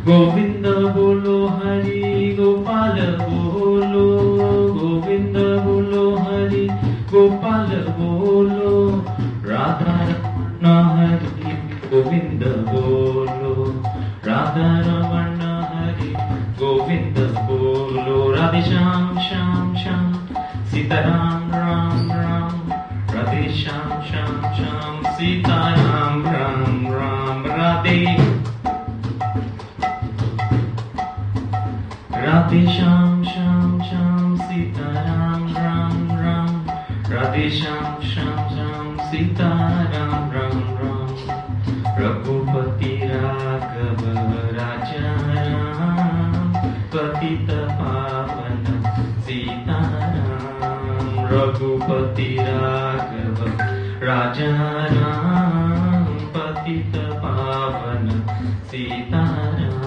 गोविंद बोलो हरि गोपाल बोलो, गोविंद बोलो हरि गोपाल बोलो, राधा रमण हरि गोविंद बोलो, राधा रमण हरि गोविंद बोलो, राधे श्याम श्याम श्याम सीताराम राम राम, राधे श्याम श्याम श्याम सीताराम राम राम, राधे राधे श्याम श्याम श्याम सीताराम राम राम, राधे श्याम श्याम श्याम सीताराम राम राम, रघुपति राघव राजा राम, पतित पावन सीताराम, रघुपति राघव राजा राम, पतित पावन सीताराम।